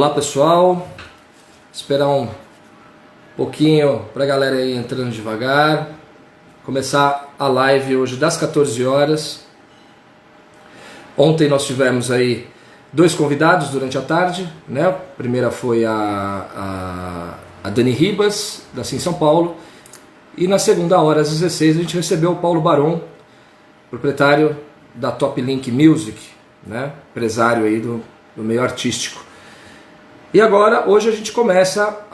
Olá pessoal, esperar um pouquinho para a galera aí entrando devagar, começar a live hoje das 14 horas. Ontem nós tivemos aí dois convidados durante a tarde, né? A primeira foi a Dani Ribas, da Sim São Paulo, e na segunda hora, às 16, a gente recebeu o Paulo Baron, proprietário da Top Link Music, né? Empresário aí do meio artístico. E agora, hoje a gente começa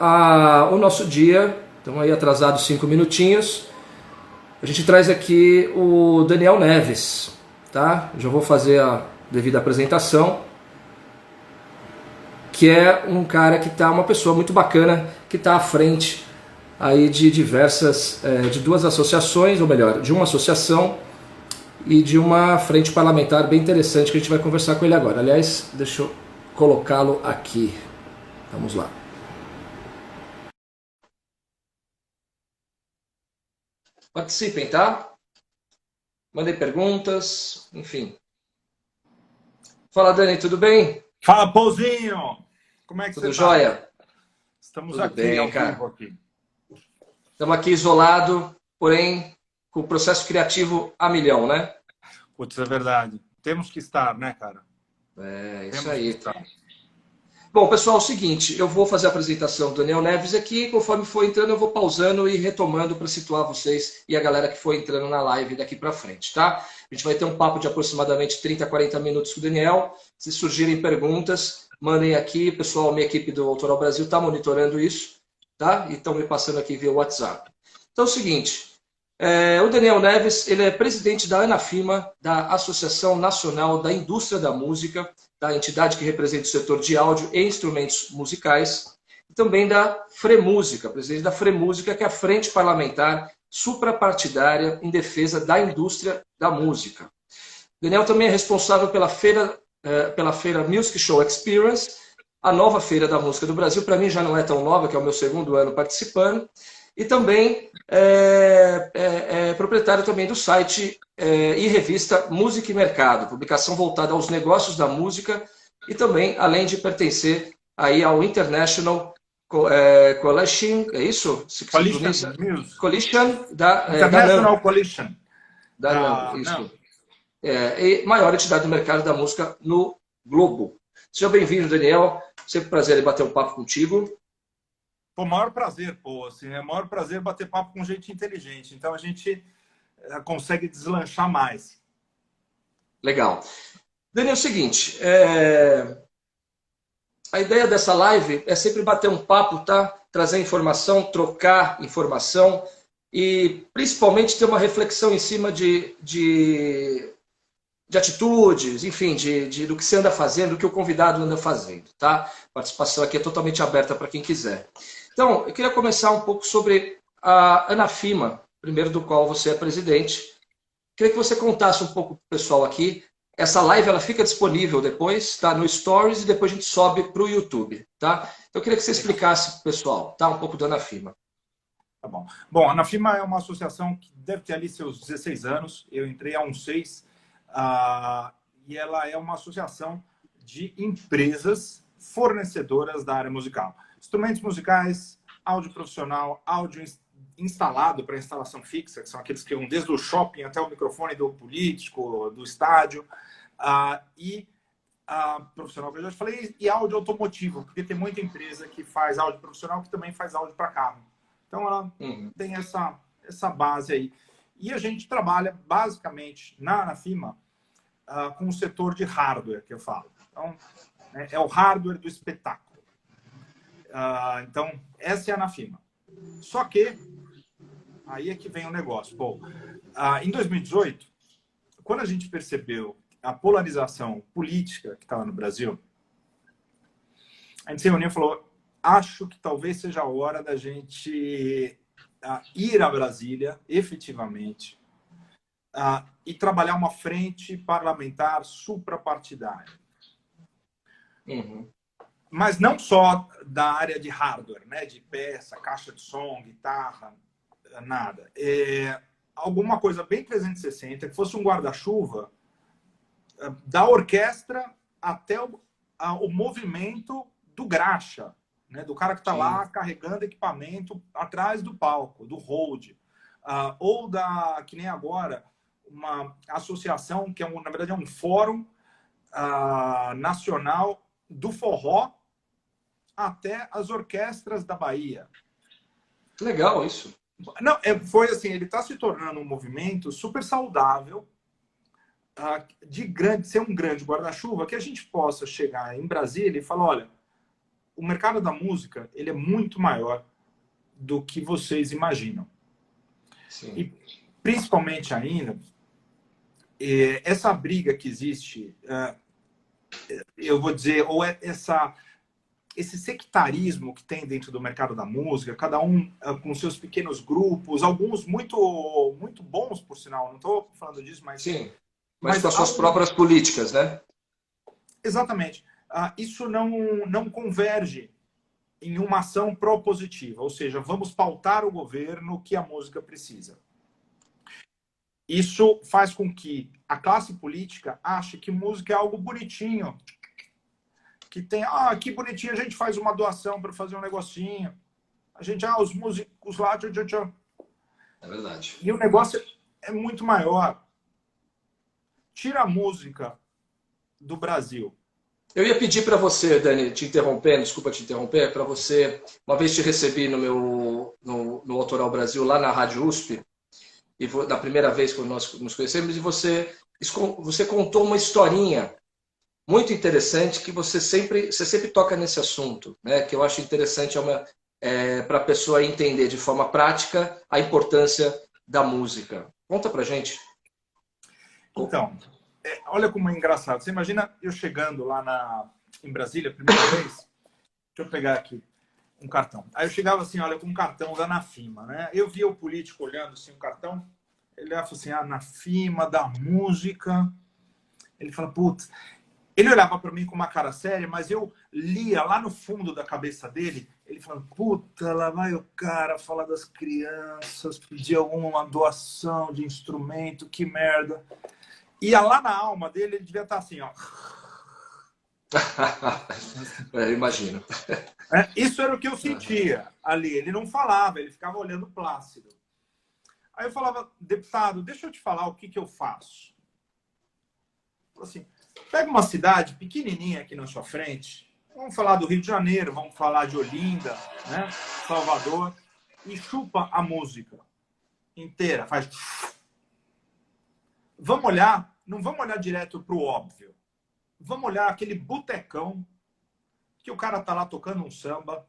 o nosso dia, estamos aí atrasados 5 minutinhos. A gente traz aqui o Daniel Neves, tá? Já vou fazer a devida apresentação, que é um cara que tá, uma pessoa muito bacana, que está à frente aí de diversas, de duas associações, ou melhor, de uma associação e de uma frente parlamentar bem interessante que a gente vai conversar com ele agora. Aliás, deixa eu colocá-lo aqui. Vamos lá. Participem, tá? Mandem perguntas, enfim. Fala, Dani, tudo bem? Fala, Pouzinho! Como é que tudo você tá? Jóia? Estamos tudo aqui bem, ao cara. vivo aqui. Estamos aqui isolado, porém com o processo criativo a milhão, né? Putz, é verdade. Temos que estar, né, cara? É, isso Temos que aí. estar. Bom, pessoal, é o seguinte, eu vou fazer a apresentação do Daniel Neves aqui, conforme for entrando eu vou pausando e retomando para situar vocês e a galera que for entrando na live daqui para frente, tá? A gente vai ter um papo de aproximadamente 30, 40 minutos com o Daniel. Se surgirem perguntas, mandem aqui, pessoal, minha equipe do Autoral Brasil está monitorando isso, tá? E estão me passando aqui via WhatsApp. Então é o seguinte, o Daniel Neves, ele é presidente da ANAFIMA, da Associação Nacional da Indústria da Música, da entidade que representa o setor de áudio e instrumentos musicais, e também da FREMúsica, presidente da FREMúsica, que é a Frente Parlamentar Suprapartidária em Defesa da Indústria da Música. Daniel também é responsável pela feira Music Show Experience, a nova feira da música do Brasil, para mim já não é tão nova, que é o meu segundo ano participando, e também é proprietário também do site e revista Música e Mercado, publicação voltada aos negócios da música e também, além de pertencer aí ao International Coalition, é isso? Coalition Music. Coalition International Coalition. Da NAM, isso. E maior entidade do mercado da música no globo. Seja bem-vindo, Daniel. Sempre um prazer em bater um papo contigo. Pô, maior prazer, pô. Assim, é maior prazer bater papo com gente inteligente. Então a gente consegue deslanchar mais. Legal. Daniel, é o seguinte, a ideia dessa live é sempre bater um papo, tá? Trazer informação, trocar informação e principalmente ter uma reflexão em cima de atitudes, enfim, do que você anda fazendo, do que o convidado anda fazendo, tá? A participação aqui é totalmente aberta para quem quiser. Então, eu queria começar um pouco sobre a ANAFIMA, primeiro do qual você é presidente. Queria que você contasse um pouco para o pessoal aqui. Essa live ela fica disponível depois, tá? No Stories, e depois a gente sobe para o YouTube, tá? Então, eu queria que você explicasse para o pessoal, tá? Um pouco da ANAFIMA. Tá bom. Bom, a ANAFIMA é uma associação que deve ter ali seus 16 anos. Eu entrei há uns 6. E ela é uma associação de empresas fornecedoras da área musical. Instrumentos musicais, áudio profissional, áudio instalado para instalação fixa, que são aqueles que vão desde o shopping até o microfone do político, do estádio, e profissional que eu já falei, e áudio automotivo, porque tem muita empresa que faz áudio profissional que também faz áudio para carro. Então ela tem essa base aí. E a gente trabalha basicamente na ANAFIMA com o setor de hardware, que eu falo. Então, é o hardware do espetáculo. Então, essa é a ANAFIMA. Só que, aí é que vem o negócio. Bom, em 2018, quando a gente percebeu a polarização política que estava no Brasil, a gente se reuniu e falou, acho que talvez seja a hora da gente ir a Brasília, efetivamente, e trabalhar uma frente parlamentar suprapartidária. Mas não só da área de hardware, né? De peça, caixa de som, guitarra, nada. Alguma coisa bem 360, que fosse um guarda-chuva da orquestra até o movimento do graxa, né? Do cara que está Sim. lá carregando equipamento atrás do palco, do hold. Ou que nem agora, uma associação que, na verdade, é um fórum nacional do forró até as orquestras da Bahia. Legal isso. Não, foi assim, ele está se tornando um movimento super saudável, de ser um grande guarda-chuva, que a gente possa chegar em Brasília e falar, olha, o mercado da música ele é muito maior do que vocês imaginam. Sim. E principalmente ainda, essa briga que existe, eu vou dizer, ou esse sectarismo que tem dentro do mercado da música, cada um com seus pequenos grupos, alguns muito, muito bons, por sinal, não estou falando disso, mas... Sim, mas com as suas próprias políticas, né? Exatamente. Isso não converge em uma ação propositiva, ou seja, vamos pautar o governo que a música precisa. Isso faz com que a classe política ache que música é algo bonitinho, que tem, que bonitinho, a gente faz uma doação para fazer um negocinho, a gente, os músicos lá, É verdade. E o negócio é muito maior. Tira a música do Brasil. Eu ia pedir para você, Dani, te interrompendo, desculpa te interromper, para você, uma vez te recebi no Autoral Brasil, lá na Rádio USP, e da primeira vez que nós nos conhecemos, e você contou uma historinha muito interessante que você sempre toca nesse assunto, né? Que eu acho interessante para a pessoa entender de forma prática a importância da música. Conta pra gente. Então, olha como é engraçado. Você imagina eu chegando lá em Brasília, a primeira vez. Deixa eu pegar aqui um cartão. Aí eu chegava assim, olha, com um cartão da Nafima, né? Eu via o político olhando assim o cartão. Ele olhava assim, Nafima, da música. Ele fala, putz. Ele olhava para mim com uma cara séria, mas eu lia lá no fundo da cabeça dele, ele falando, puta, lá vai o cara falar das crianças, pedir alguma doação de instrumento, que merda. Ia lá na alma dele, ele devia estar assim, ó. Imagino. Isso era o que eu sentia ali. Ele não falava, ele ficava olhando plácido. Aí eu falava, deputado, deixa eu te falar o que eu faço. Assim, pega uma cidade pequenininha aqui na sua frente, vamos falar do Rio de Janeiro, vamos falar de Olinda, né? Salvador, e chupa a música inteira, faz... Vamos olhar, não vamos olhar direto para o óbvio. Vamos olhar aquele botecão que o cara tá lá tocando um samba,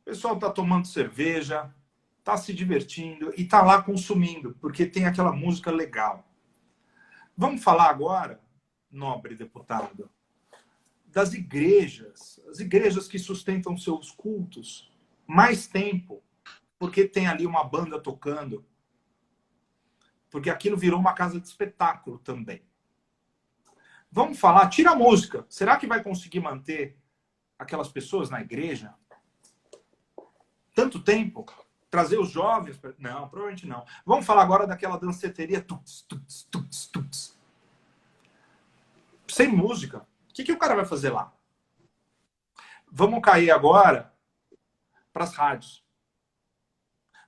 o pessoal tá tomando cerveja, tá se divertindo e tá lá consumindo, porque tem aquela música legal. Vamos falar agora, nobre deputado, das igrejas, as igrejas que sustentam seus cultos mais tempo, porque tem ali uma banda tocando, porque aquilo virou uma casa de espetáculo também. Vamos falar, tira a música. Será que vai conseguir manter aquelas pessoas na igreja tanto tempo? Trazer os jovens? Não, provavelmente não. Vamos falar agora daquela danceteria tuts, tuts, tuts, tuts. Sem música. O que o cara vai fazer lá? Vamos cair agora para as rádios.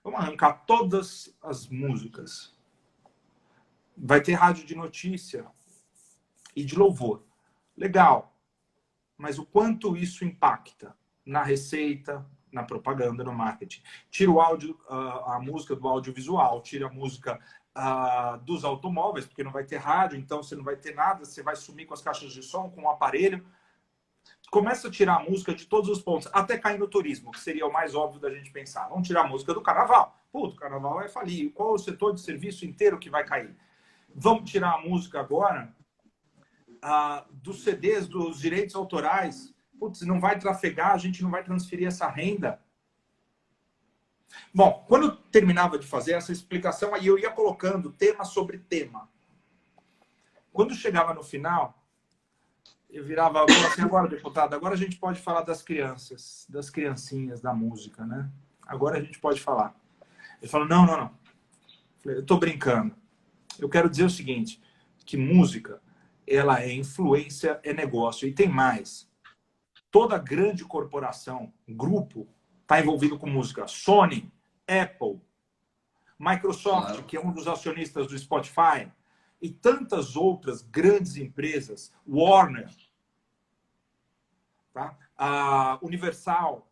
Vamos arrancar todas as músicas. Vai ter rádio de notícia e de louvor. Legal. Mas o quanto isso impacta na receita, na propaganda, no marketing? Tira o áudio, a música do audiovisual, tira a música dos automóveis, porque não vai ter rádio, então você não vai ter nada, você vai sumir com as caixas de som, com o aparelho. Começa a tirar a música de todos os pontos, até cair no turismo, que seria o mais óbvio da gente pensar. Vamos tirar a música do carnaval. Puto, o carnaval vai falir. Qual o setor de serviço inteiro que vai cair? Vamos tirar a música agora dos CDs, dos direitos autorais. Putz, não vai trafegar, a gente não vai transferir essa renda. Bom, quando eu terminava de fazer essa explicação, aí eu ia colocando tema sobre tema. Quando chegava no final, eu virava assim, agora, deputado, agora a gente pode falar das crianças, das criancinhas, da música, né? Agora a gente pode falar. Ele falou, não. Eu estou brincando. Eu quero dizer o seguinte, que música, ela é influência, é negócio. E tem mais. toda grande corporação, grupo, está envolvido com música. Sony, Apple, Microsoft, Claro. que é um dos acionistas do Spotify, e tantas outras grandes empresas, Warner, tá? A Universal,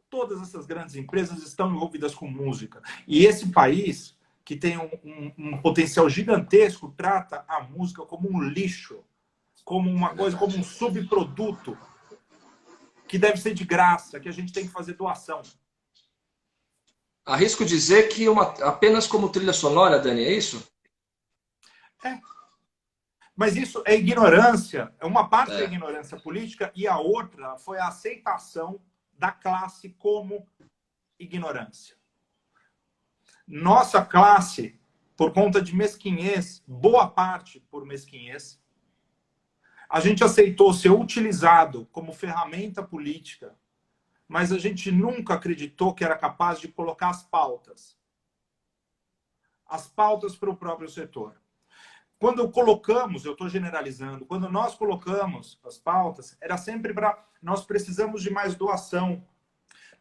todas essas grandes empresas estão envolvidas com música. E esse país, que tem um potencial gigantesco, trata a música como um lixo, como uma coisa, como um subproduto, que deve ser de graça, que a gente tem que fazer doação. Arrisco dizer que apenas como trilha sonora, Dani, é isso? É. Mas isso é ignorância. Uma parte é ignorância política e a outra foi a aceitação da classe como ignorância. Nossa classe, por conta de mesquinhez, boa parte por mesquinhez, a gente aceitou ser utilizado como ferramenta política, mas a gente nunca acreditou que era capaz de colocar as pautas para o próprio setor. Quando colocamos, eu estou generalizando, quando nós colocamos as pautas, era sempre para nós precisamos de mais doação,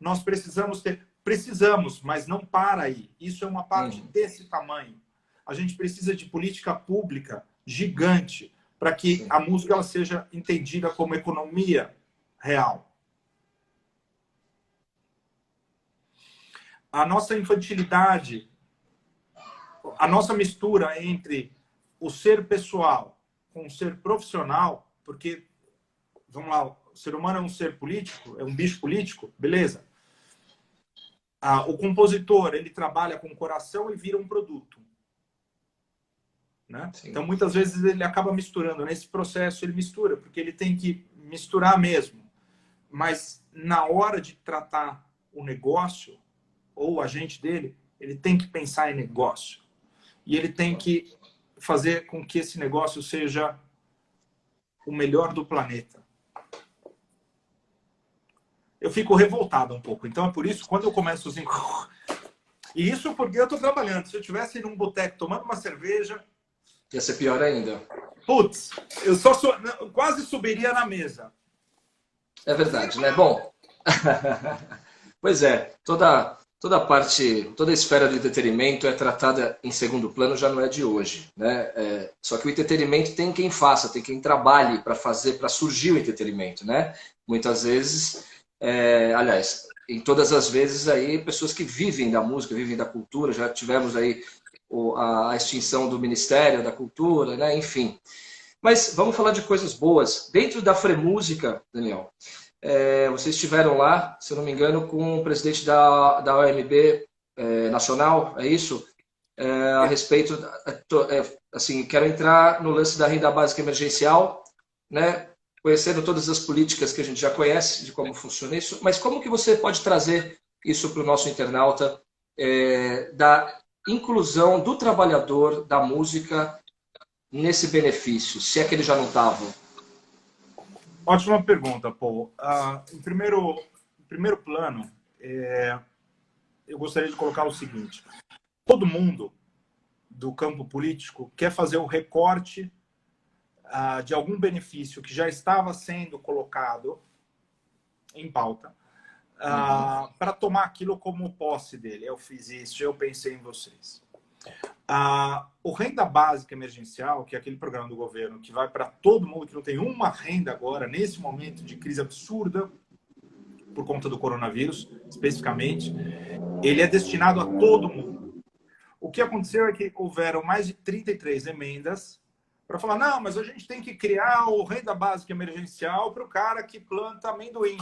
nós precisamos, mas não para aí. Isso é uma parte desse tamanho. A gente precisa de política pública gigante para que a música ela seja entendida como economia real. A nossa infantilidade, a nossa mistura entre o ser pessoal com o ser profissional, porque, vamos lá, o ser humano é um ser político, é um bicho político, beleza. O compositor, ele trabalha com o coração e vira um produto. Né? Então, muitas vezes, ele acaba misturando. Nesse processo, ele mistura, porque ele tem que misturar mesmo. Mas, na hora de tratar o negócio, ou o agente dele, ele tem que pensar em negócio. E ele tem que fazer com que esse negócio seja o melhor do planeta. Eu fico revoltado um pouco. Então, é por isso, quando eu começo assim... E isso porque eu estou trabalhando. Se eu estivesse num boteco tomando uma cerveja... Ia ser pior ainda. Putz, eu quase subiria na mesa. É verdade, né? Bom, pois é, toda a esfera do entretenimento é tratada em segundo plano, já não é de hoje, né? Só que o entretenimento tem quem faça, tem quem trabalhe para fazer, para surgir o entretenimento, né? Muitas vezes, aliás, em todas as vezes aí, pessoas que vivem da música, vivem da cultura, já tivemos aí a extinção do Ministério da Cultura, né? Enfim. Mas vamos falar de coisas boas. Dentro da Fremúsica, Daniel, vocês estiveram lá, se eu não me engano, com o presidente da OMB nacional, é isso? A respeito, assim, quero entrar no lance da renda básica emergencial, né? Conhecendo todas as políticas que a gente já conhece, de como funciona isso, mas como que você pode trazer isso para o nosso internauta, da inclusão do trabalhador da música nesse benefício, se é que ele já não estava? Ótima pergunta, Paul. Em primeiro plano, eu gostaria de colocar o seguinte. Todo mundo do campo político quer fazer o recorte de algum benefício que já estava sendo colocado em pauta para tomar aquilo como posse dele. Eu fiz isso, eu pensei em vocês. O Renda Básica Emergencial, que é aquele programa do governo que vai para todo mundo que não tem uma renda agora, nesse momento de crise absurda, por conta do coronavírus, especificamente, ele é destinado a todo mundo. O que aconteceu é que houveram mais de 33 emendas para falar, não, mas a gente tem que criar o Renda Básica Emergencial para o cara que planta amendoim.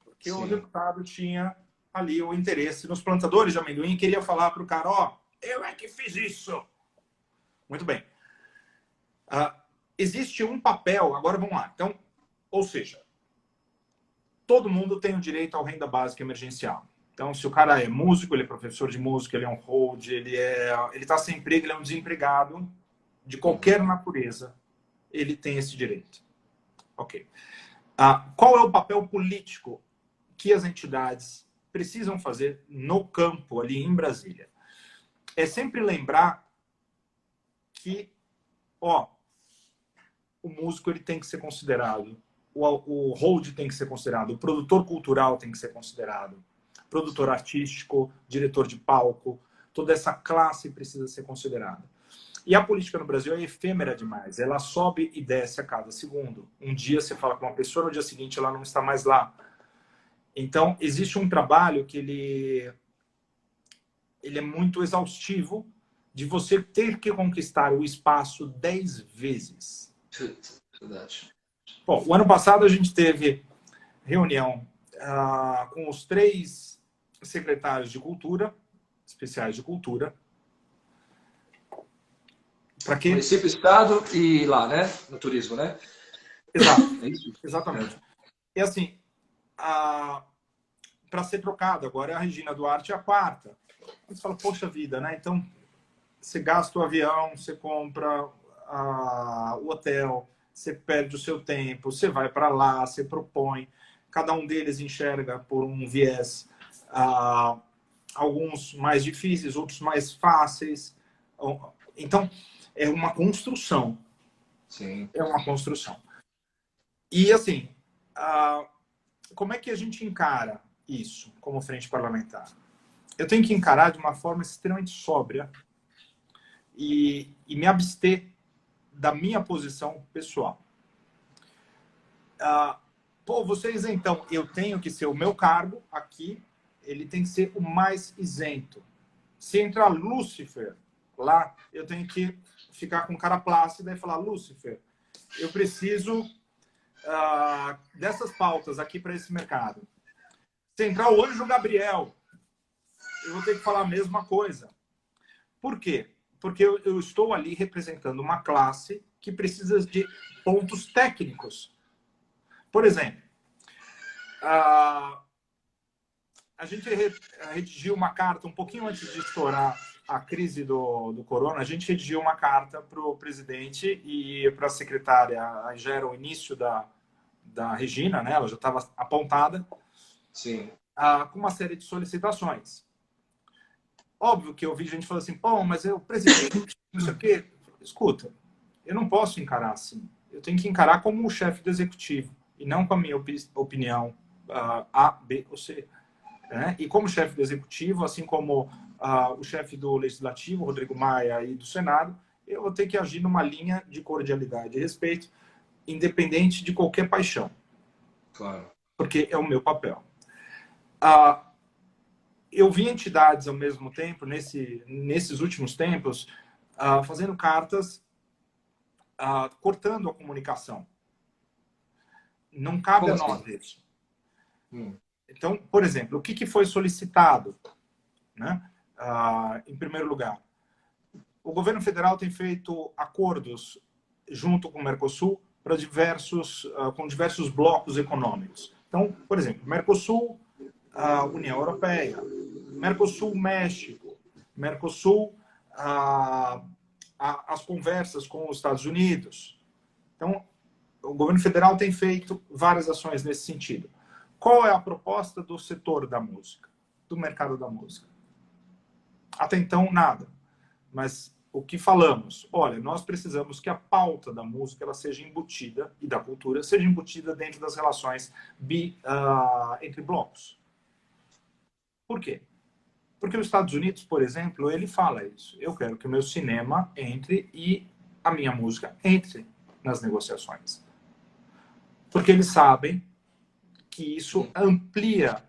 Porque o deputado tinha ali o interesse nos plantadores de amendoim e queria falar para o cara, eu é que fiz isso. Muito bem. Existe um papel, agora vamos lá. Então, ou seja, todo mundo tem o direito ao renda básica emergencial. Então, se o cara é músico, ele é professor de música, ele é um hold, ele está sem emprego, ele é um desempregado de qualquer natureza, ele tem esse direito. Ok. Qual é o papel político que as entidades precisam fazer no campo, ali em Brasília? É sempre lembrar que, o músico ele tem que ser considerado o hold tem que ser considerado, o produtor cultural tem que ser considerado, produtor artístico, diretor de palco, toda essa classe precisa ser considerada. E a política no Brasil é efêmera demais, ela sobe e desce a cada segundo. Um dia você fala com uma pessoa, no dia seguinte ela não está mais lá. Então, existe um trabalho que ele é muito exaustivo, de você ter que conquistar o espaço 10 vezes. Verdade. Bom, o ano passado a gente teve reunião com os 3 secretários de cultura, especiais de cultura. Para quê? Município, estado e lá, né? No turismo, né? Exato. É isso? Exatamente. E assim, para ser trocado, agora a Regina Duarte é a 4ª. Você fala, poxa vida, né? Então, você gasta o avião, você compra o hotel, você perde o seu tempo, você vai para lá, você propõe. Cada um deles enxerga por um viés, alguns mais difíceis, outros mais fáceis. Então, é uma construção. Sim. É uma construção. E, assim, como é que a gente encara isso como frente parlamentar? Eu tenho que encarar de uma forma extremamente sóbria e me abster da minha posição pessoal. Vocês, então, eu tenho que ser o meu cargo aqui, ele tem que ser o mais isento. Se entrar Lúcifer lá, eu tenho que ficar com cara plácida e falar, Lúcifer, eu preciso dessas pautas aqui para esse mercado. Se entrar o Anjo Gabriel, eu vou ter que falar a mesma coisa. Por quê? Porque eu estou ali representando uma classe que precisa de pontos técnicos. Por exemplo, a gente redigiu uma carta um pouquinho antes de estourar a crise do corona, a gente redigiu uma carta para o presidente e para a secretária, aí já era o início da Regina, né? Ela já estava apontada. Sim. Com uma série de solicitações. Óbvio que eu vi gente falando assim, pô, mas o presidente, não sei o quê. Escuta, eu não posso encarar assim. Eu tenho que encarar como o chefe do executivo e não com a minha opinião A, B ou C. Né? E como chefe do executivo, assim como o chefe do legislativo, Rodrigo Maia, e do Senado, eu vou ter que agir numa linha de cordialidade e respeito, independente de qualquer paixão. Claro. Porque é o meu papel. Eu vi entidades ao mesmo tempo, nesses últimos tempos, fazendo cartas, cortando a comunicação. Não cabe a nós isso. Então, por exemplo, o que foi solicitado? Né? Em primeiro lugar, o governo federal tem feito acordos junto com o Mercosul com diversos blocos econômicos. Então, por exemplo, Mercosul, a União Europeia, Mercosul, México, Mercosul, as conversas com os Estados Unidos. Então, o governo federal tem feito várias ações nesse sentido. Qual é a proposta do setor da música, do mercado da música? Até então, nada. Mas o que falamos? Olha, nós precisamos que a pauta da música ela seja embutida, e da cultura, seja embutida dentro das relações entre blocos. Por quê? Porque os Estados Unidos, por exemplo, ele fala isso. Eu quero que o meu cinema entre e a minha música entre nas negociações. Porque eles sabem que isso amplia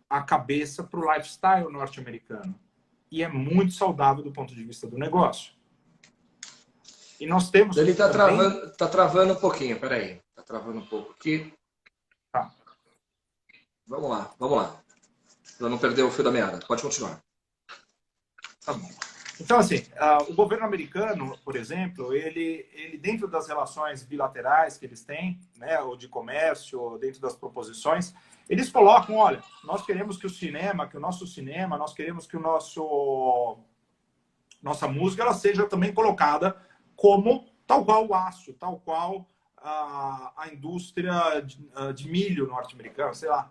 a cabeça para o lifestyle norte-americano. E é muito saudável do ponto de vista do negócio. E nós temos... Ele está travando um pouquinho, peraí. Está travando um pouco aqui. Tá. Vamos lá. Para não perder o fio da meada. Pode continuar. Tá bom. Então, assim, o governo americano, por exemplo, ele dentro das relações bilaterais que eles têm, né, ou de comércio, ou dentro das proposições, eles colocam, olha, nós queremos que nós queremos que nossa música ela seja também colocada como tal qual o aço, tal qual a indústria de milho norte-americana, sei lá.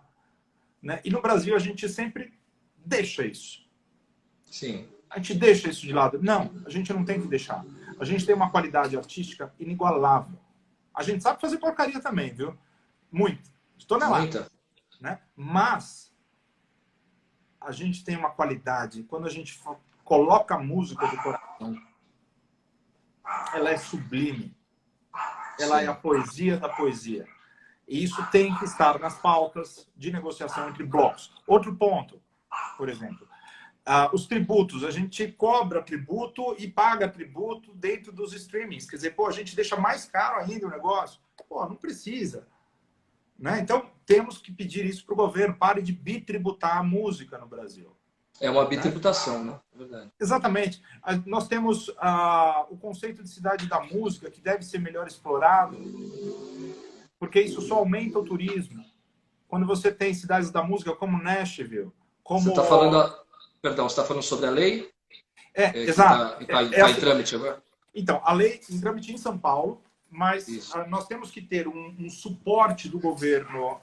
Né? E no Brasil a gente sempre deixa isso. Sim. A gente deixa isso de lado. Não, a gente não tem que deixar. A gente tem uma qualidade artística inigualável. A gente sabe fazer porcaria também, viu? Muito. De tonelada. Muita. Né? Mas a gente tem uma qualidade. Quando a gente coloca a música do coração, ela é sublime. Ela é a poesia da poesia. E isso tem que estar nas pautas de negociação entre blocos. Outro ponto, por exemplo, os tributos. A gente cobra tributo e paga tributo dentro dos streamings. Quer dizer, pô, a gente deixa mais caro ainda o negócio. Pô, não precisa. Né? Então, temos que pedir isso para o governo. Pare de bitributar a música no Brasil. É uma bitributação, né? Verdade. Exatamente. Nós temos o conceito de cidade da música, que deve ser melhor explorado, porque isso só aumenta o turismo. Quando você tem cidades da música como Nashville, como... Você está falando... Perdão, você está falando sobre a lei? Exato. Está em trâmite agora? Então, a lei em trâmite em São Paulo, mas nós temos que ter um suporte do governo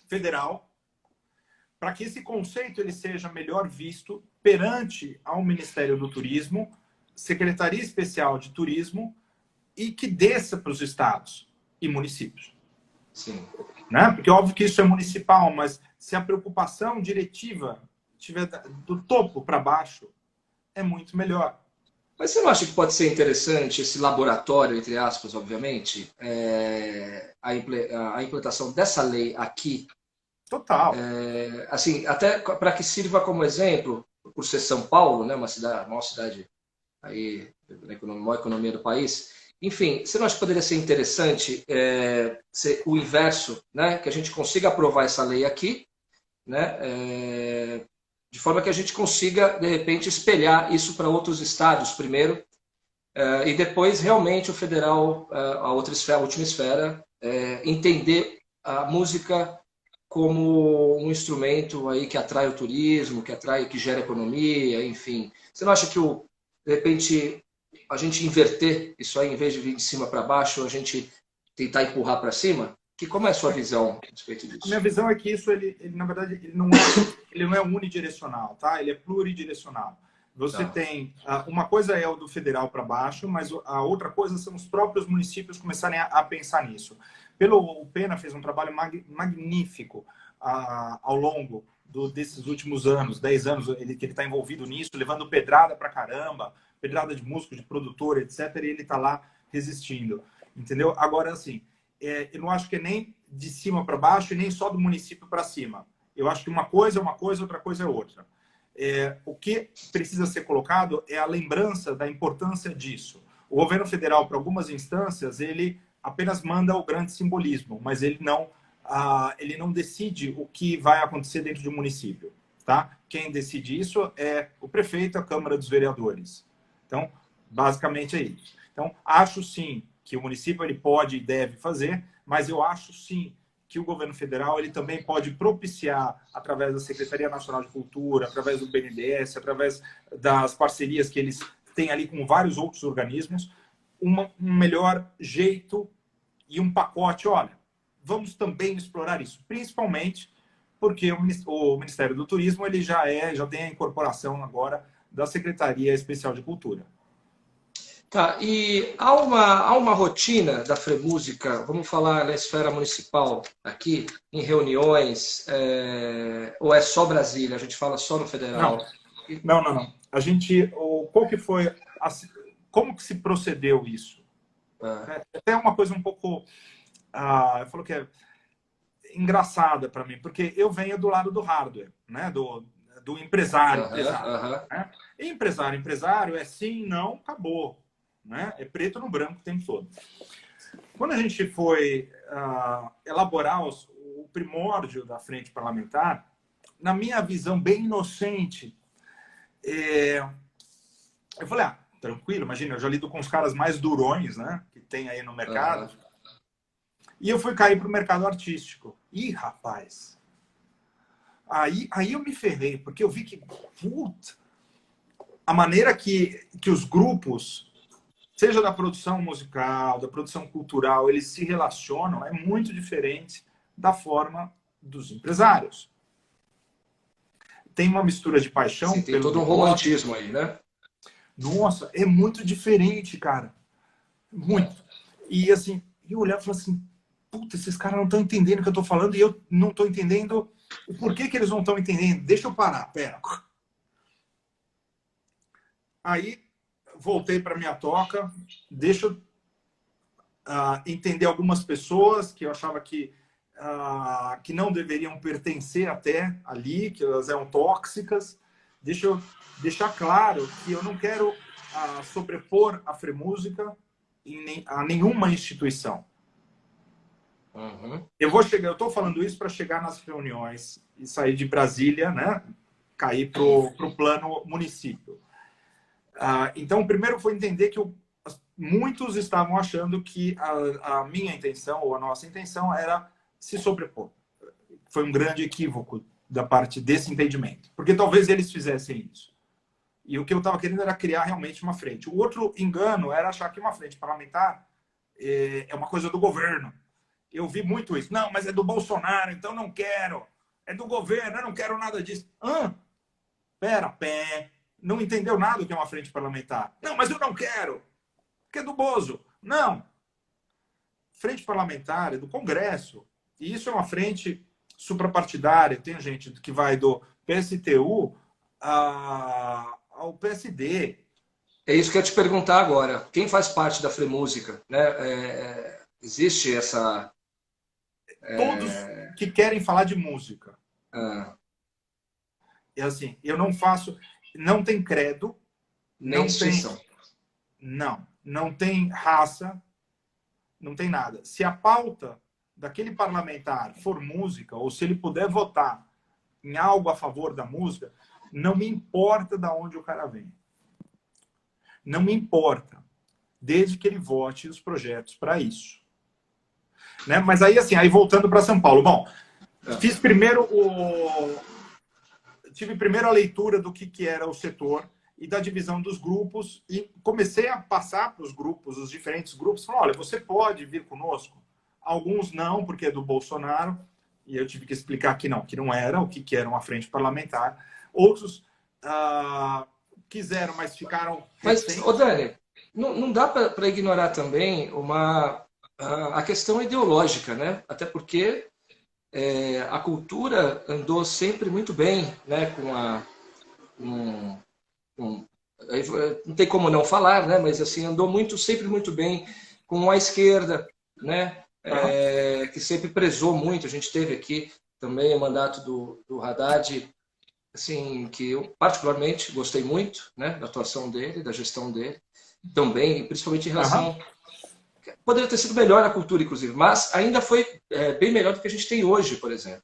federal para que esse conceito ele seja melhor visto perante ao Ministério do Turismo, Secretaria Especial de Turismo, e que desça para os estados e municípios. Sim. Né? Porque óbvio que isso é municipal, mas se a preocupação diretiva estiver do topo para baixo, é muito melhor. Mas você não acha que pode ser interessante esse laboratório, entre aspas, obviamente, a implantação dessa lei aqui? Total. Assim, até para que sirva como exemplo, por ser São Paulo, né, uma maior cidade aí, na maior economia do país. Enfim, você não acha que poderia ser interessante ser o inverso, né, que a gente consiga aprovar essa lei aqui, né, de forma que a gente consiga, de repente, espelhar isso para outros estados primeiro, e depois realmente o federal, a última esfera, entender a música como um instrumento aí que atrai o turismo, que gera economia, enfim. Você não acha que, de repente, a gente inverter isso aí, em vez de vir de cima para baixo, a gente tentar empurrar para cima? Como é a sua visão a respeito disso? A minha visão é que isso, na verdade, ele não é unidirecional, tá? Ele é pluridirecional. Você tem... uma coisa é o do federal para baixo, mas a outra coisa são os próprios municípios começarem a pensar nisso. O Pena fez um trabalho magnífico ao longo desses últimos anos, 10 anos, que ele está envolvido nisso, levando pedrada para caramba, pedrada de músico, de produtor, etc. E ele está lá resistindo, entendeu? Agora, assim, eu não acho que é nem de cima para baixo e nem só do município para cima. Eu acho que uma coisa é uma coisa, outra coisa é outra. O que precisa ser colocado é a lembrança da importância disso. O governo federal, para algumas instâncias, ele apenas manda o grande simbolismo, mas ele não decide o que vai acontecer dentro de um município. Tá? Quem decide isso é o prefeito, a Câmara dos Vereadores. Então, basicamente é isso. Então, acho sim que o município ele pode e deve fazer, mas eu acho sim que o governo federal ele também pode propiciar, através da Secretaria Nacional de Cultura, através do BNDES, através das parcerias que eles têm ali com vários outros organismos, um melhor jeito e um pacote. Olha, vamos também explorar isso, principalmente porque o Ministério do Turismo ele já tem a incorporação agora da Secretaria Especial de Cultura. Tá, e há uma rotina da Fremusica, vamos falar na esfera municipal aqui, em reuniões, ou é só Brasília? A gente fala só no federal? Não. A gente, qual que foi, como que se procedeu isso? Até uma coisa um pouco, eu falo que é engraçada para mim, porque eu venho do lado do hardware, né? Do empresário. Né? E empresário é sim, não, acabou. Né? É preto no branco o tempo todo. Quando a gente foi elaborar o primórdio da frente parlamentar, na minha visão bem inocente, eu falei, tranquilo, imagina, eu já lido com os caras mais durões, né, que tem aí no mercado. E eu fui cair para o mercado artístico. Ih, rapaz! Aí eu me ferrei, porque eu vi que, a maneira que os grupos, seja da produção musical, da produção cultural, eles se relacionam, é muito diferente da forma dos empresários. Tem uma mistura de paixão. Sim, tem todo um romantismo aí, né? Nossa, é muito diferente, cara. Muito. E assim, eu olhava e falava assim, puta, esses caras não estão entendendo o que eu estou falando e eu não estou entendendo o porquê que eles não estão entendendo. Deixa eu parar, pera. Aí voltei para minha toca, deixa eu entender algumas pessoas que eu achava que não deveriam pertencer até ali, que elas eram tóxicas. Deixa eu deixar claro que eu não quero sobrepor a Fremúsica a nenhuma instituição. Uhum. Eu estou falando isso para chegar nas reuniões e sair de Brasília, né? Cair para o plano município. Então, o primeiro foi entender que muitos estavam achando que a minha intenção ou a nossa intenção era se sobrepor. Foi um grande equívoco da parte desse entendimento, porque talvez eles fizessem isso. E o que eu estava querendo era criar realmente uma frente. O outro engano era achar que uma frente parlamentar é uma coisa do governo. Eu vi muito isso. Não, mas é do Bolsonaro, então não quero. É do governo, eu não quero nada disso. Pé. Não entendeu nada do que é uma frente parlamentar. Não, mas eu não quero. Porque é do Bozo. Não. Frente parlamentar é do Congresso. E isso é uma frente suprapartidária. Tem gente que vai do PSTU ao PSD. É isso que eu ia te perguntar agora. Quem faz parte da Fremúsica? Né? Existe essa... Todos que querem falar de música. É assim, eu não faço... Não tem credo. Nem instituição. Não tem raça. Não tem nada. Se a pauta daquele parlamentar for música, ou se ele puder votar em algo a favor da música, não me importa de onde o cara vem. Não me importa. Desde que ele vote os projetos para isso. Né? Mas aí, assim, aí voltando para São Paulo. Bom, tive primeiro a leitura do que era o setor e da divisão dos grupos e comecei a passar para os grupos, os diferentes grupos, falando, olha, você pode vir conosco? Alguns não, porque é do Bolsonaro, e eu tive que explicar que não era, o que era uma frente parlamentar. Outros quiseram, mas ficaram... Mas, Dani, não dá para ignorar também a questão ideológica, né? Até porque a cultura andou sempre muito bem, né? Não tem como não falar, né? Mas assim andou sempre muito bem com a esquerda, né? Que sempre prezou muito. A gente teve aqui também o mandato do Haddad, assim, que eu particularmente gostei muito, né? Da atuação dele, da gestão dele, também, principalmente em relação poderia ter sido melhor a cultura, inclusive, mas ainda foi bem melhor do que a gente tem hoje, por exemplo.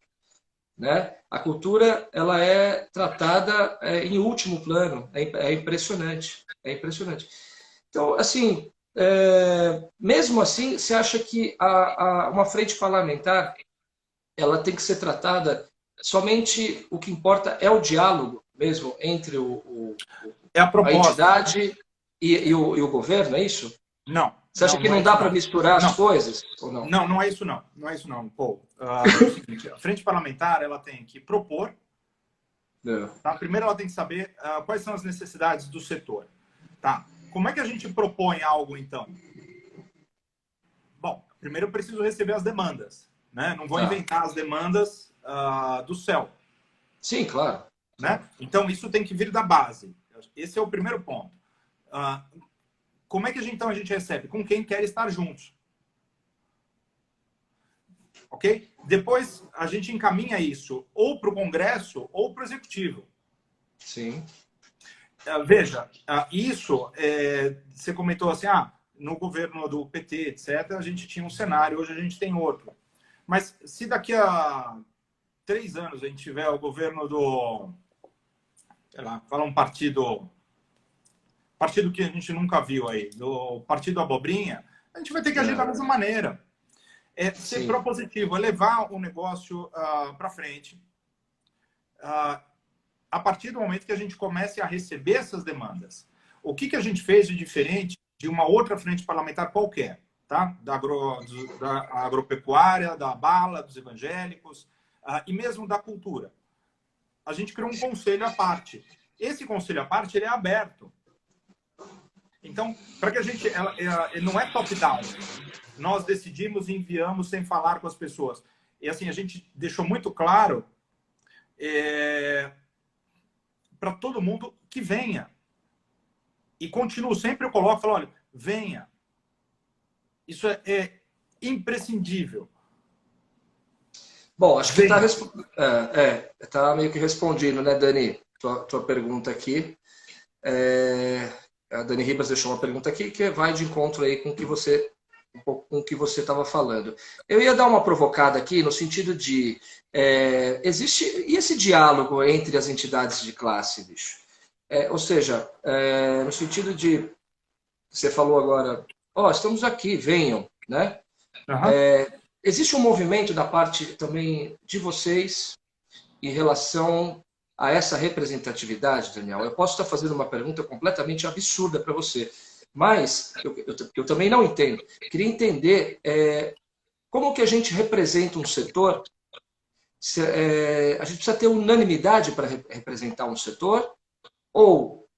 Né? A cultura ela é tratada em último plano, é impressionante, é impressionante. Então, assim, mesmo assim, você acha que uma frente parlamentar ela tem que ser tratada somente o que importa é o diálogo mesmo entre a entidade e o governo, é isso? Não. Você acha que não dá para misturar as coisas? Ou não? Não é isso não. Não é isso não, Paul. É o seguinte, a frente parlamentar ela tem que propor. Tá? Primeiro ela tem que saber quais são as necessidades do setor. Tá? Como é que a gente propõe algo, então? Bom, primeiro eu preciso receber as demandas. Né? Não vou inventar as demandas do céu. Sim, claro. Né? Então, isso tem que vir da base. Esse é o primeiro ponto. Como é que então a gente recebe? Com quem quer estar juntos. Ok? Depois a gente encaminha isso ou para o Congresso ou para o Executivo. Sim. Veja, isso, você comentou assim, no governo do PT, etc., a gente tinha um cenário, hoje a gente tem outro. Mas se daqui a 3 anos a gente tiver o governo sei lá, fala um partido que a gente nunca viu aí, do Partido Abobrinha, a gente vai ter que agir da mesma maneira. Ser propositivo, é levar o negócio para frente. A partir do momento que a gente comece a receber essas demandas. O que a gente fez de diferente de uma outra frente parlamentar qualquer, tá? Da agropecuária, da bala, dos evangélicos, e mesmo da cultura. A gente criou um conselho à parte. Esse conselho à parte ele é aberto. Então, para que a gente... não é top-down. Nós decidimos e enviamos sem falar com as pessoas. E assim, a gente deixou muito claro para todo mundo que venha. E continuo, sempre eu coloco, falo, olha, venha. Isso é imprescindível. Bom, acho que tá meio que respondido, né, Dani? Tua pergunta aqui. A Dani Ribas deixou uma pergunta aqui que vai de encontro aí com o que você estava falando. Eu ia dar uma provocada aqui no sentido de existe e esse diálogo entre as entidades de classe, bicho? Ou seja, no sentido de você falou agora, estamos aqui, venham, né? Uhum. Existe um movimento da parte também de vocês em relação a essa representatividade, Daniel? Eu posso estar fazendo uma pergunta completamente absurda para você, mas eu também não entendo. Queria entender como que a gente representa um setor. A gente precisa ter unanimidade para representar um setor ou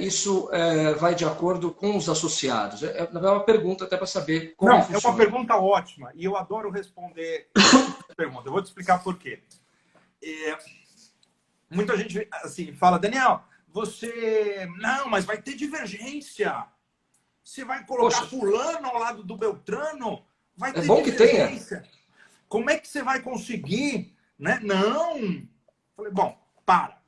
isso vai de acordo com os associados? É uma pergunta até para saber como Não, funciona. é uma pergunta ótima e eu adoro responder essa pergunta. Eu vou te explicar por quê. Muita gente assim fala, Daniel, você... Não, mas vai ter divergência. Você vai colocar fulano ao lado do Beltrano? Vai ter bom divergência. Que tenha. Como é que você vai conseguir? Né? Não. Falei, bom, para.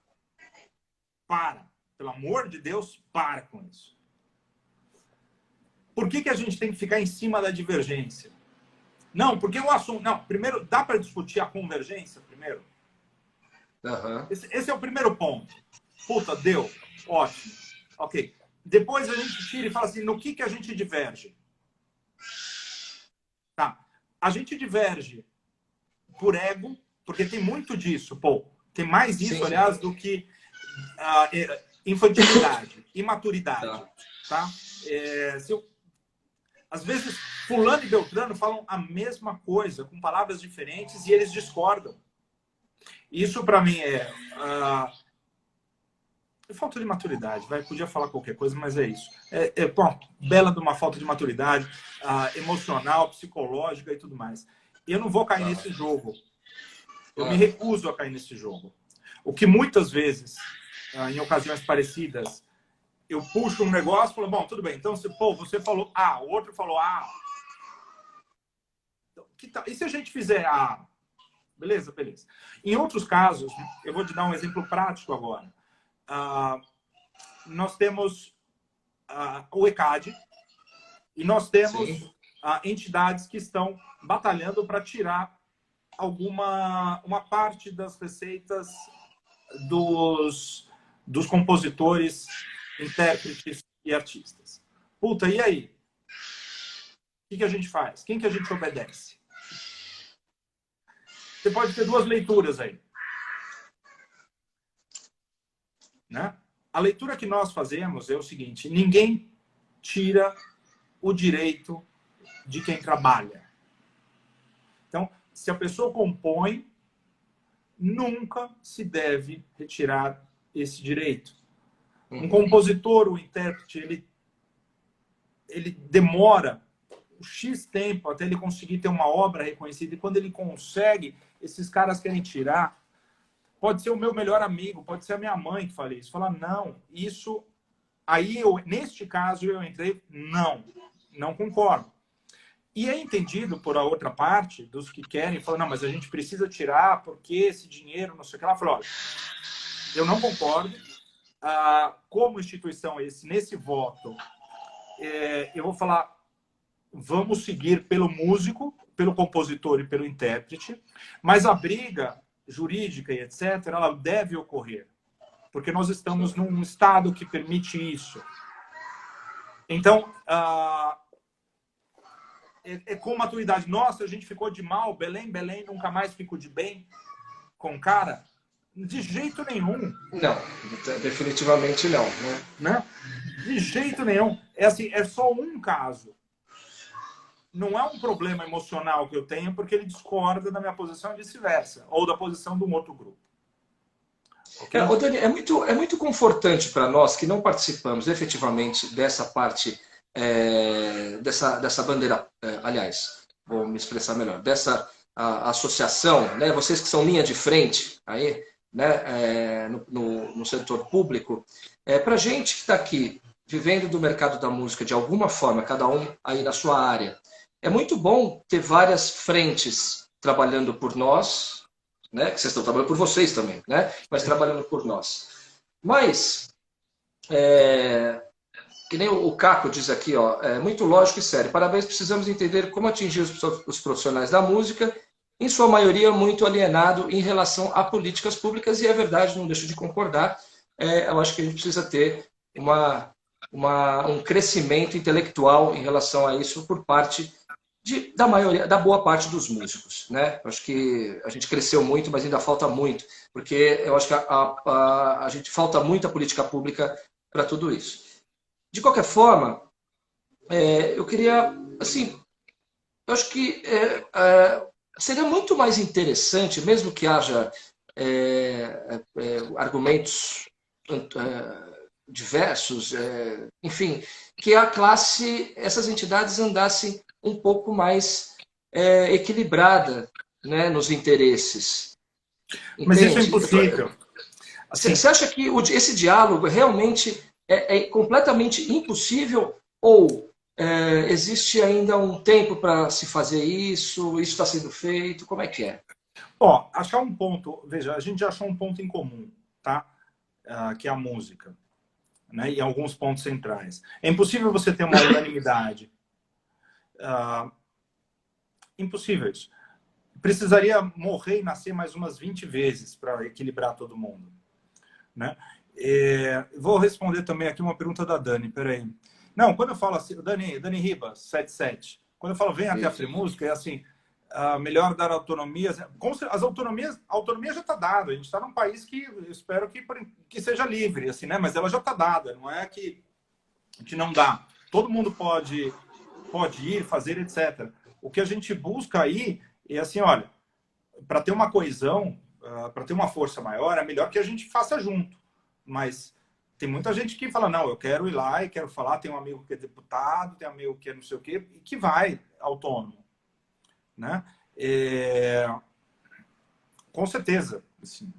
Pelo amor de Deus, para com isso. Por que a gente tem que ficar em cima da divergência? Não, porque o assunto... Não, primeiro, dá para discutir a convergência primeiro? Uhum. Esse é o primeiro ponto. Puta, deu. Ótimo. Ok. Depois a gente tira e fala assim, no que a gente diverge? Tá. A gente diverge por ego, porque tem muito disso, pô. Tem mais isso, sim, aliás, do que infantilidade, imaturidade. Tá? Às vezes, fulano e Beltrano falam a mesma coisa, com palavras diferentes, e eles discordam. Isso, para mim, é falta de maturidade. Podia falar qualquer coisa, mas é isso. Bela de uma falta de maturidade emocional, psicológica e tudo mais. E eu não vou cair nesse jogo. Eu me recuso a cair nesse jogo. O que muitas vezes, em ocasiões parecidas, eu puxo um negócio e falo, bom, tudo bem, então você falou A, o outro falou A. E se a gente fizer A? Beleza, beleza. Em outros casos, eu vou te dar um exemplo prático agora. Nós temos o ECAD e nós temos entidades que estão batalhando para tirar uma parte das receitas dos compositores, intérpretes e artistas. Puta, e aí? O que a gente faz? Quem que a gente obedece? Você pode ter duas leituras aí. Né? A leitura que nós fazemos é o seguinte, ninguém tira o direito de quem trabalha. Então, se a pessoa compõe, nunca se deve retirar esse direito. Um compositor, o intérprete, ele demora um X tempo até ele conseguir ter uma obra reconhecida. E quando ele consegue, esses caras querem tirar. Pode ser o meu melhor amigo, pode ser a minha mãe que fala isso. Fala, não, isso... Aí, neste caso, eu entrei, não concordo. E é entendido por a outra parte, dos que querem, falam, não, mas a gente precisa tirar porque esse dinheiro, não sei o que lá. Fala, olha, eu não concordo. Como instituição, nesse voto, eu vou falar, vamos seguir pelo músico, pelo compositor e pelo intérprete, mas a briga jurídica e etc., ela deve ocorrer, porque nós estamos num estado que permite isso. Então, com maturidade. Nossa, a gente ficou de mal, Belém, nunca mais ficou de bem com o cara? De jeito nenhum. Não, definitivamente não. Né? De jeito nenhum. É só um caso. Não é um problema emocional que eu tenho porque ele discorda da minha posição e vice-versa, ou da posição de um outro grupo. Ok? Ô, Dani, é muito confortante para nós que não participamos efetivamente dessa parte, dessa bandeira, aliás, vou me expressar melhor, dessa associação, né? Vocês que são linha de frente aí, né? No setor público, para a gente que está aqui vivendo do mercado da música de alguma forma, cada um aí na sua área, é muito bom ter várias frentes trabalhando por nós, né? Que vocês estão trabalhando por vocês também, né? Mas trabalhando por nós. Mas, que nem o Caco diz aqui, ó, é muito lógico e sério. Parabéns, precisamos entender como atingir os profissionais da música, em sua maioria muito alienado em relação a políticas públicas, e é verdade, não deixo de concordar. Eu acho que a gente precisa ter um crescimento intelectual em relação a isso por parte da maioria, da boa parte dos músicos, né? Acho que a gente cresceu muito, mas ainda falta muito, porque eu acho que a gente falta muita política pública para tudo isso. De qualquer forma, eu queria, assim, eu acho que seria muito mais interessante, mesmo que haja argumentos diversos, enfim, que a classe, essas entidades andassem um pouco mais equilibrada, né, nos interesses. Mas isso é Entende? impossível. Você Assim, acha que esse diálogo realmente é completamente impossível ou existe ainda um tempo para se fazer isso? Isso está sendo feito? Como é que é? ó, achar um ponto, veja, a gente já achou um ponto em comum, tá? Que é a música, né? E alguns pontos centrais. É impossível você ter uma unanimidade. Impossível isso. Precisaria morrer e nascer mais umas 20 vezes para equilibrar todo mundo, né? Vou responder também aqui uma pergunta da Dani, peraí. Não, quando eu falo assim, Dani Ribas, 77, quando eu falo vem até a Free Música, é assim, melhor dar autonomia. As autonomias, a autonomia já está dada. A gente está num país que eu espero que seja livre, assim, né? Mas ela já está dada, não é que não dá. Todo mundo pode ir, fazer, etc. O que a gente busca aí é assim, olha, para ter uma coesão, para ter uma força maior, é melhor que a gente faça junto. Mas tem muita gente que fala, não, eu quero ir lá e quero falar, tem um amigo que é deputado, tem um amigo que é não sei o quê, e que vai autônomo, né? Com certeza, assim,